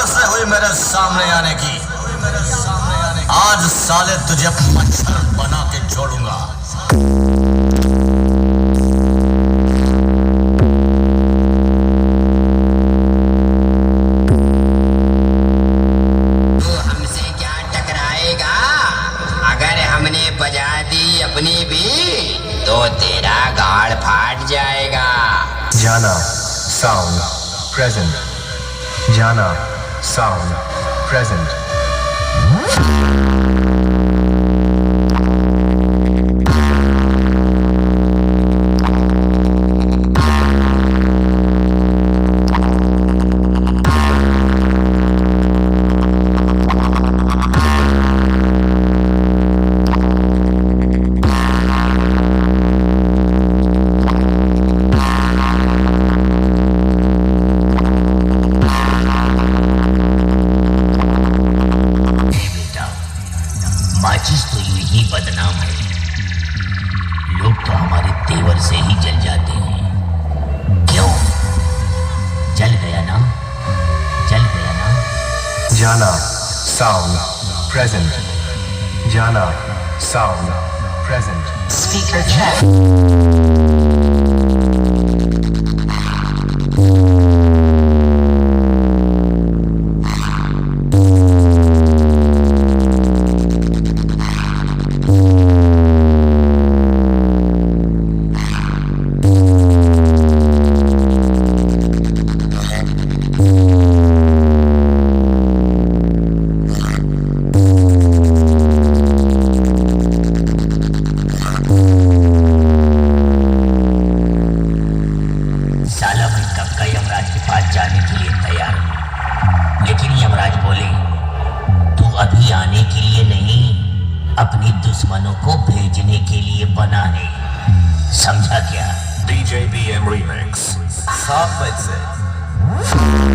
से हुई मेरे सामने आने की? आज साले तुझे मच्छर बना के छोड़ूंगा। तू हमसे क्या टकराएगा? अगर हमने बजा दी अपनी भी तो तेरा गाड़ फाट जाएगा। Jana sound present. Jana sound present. माचिस तो यूं ही बदनाम है, लोग तो हमारे तेवर से ही जल जाते हैं। क्यों? जल गया ना, जल गया ना। Jana sound present. Jana sound present. Speaker check. साला मैं कब का यमराज के पास जाने के लिए तैयार हूं, लेकिन यमराज बोले तू अभी आने के लिए नहीं, अपने दुश्मनों को भेजने के लिए बना है। समझा क्या? DJ BM Remix 7 बजे से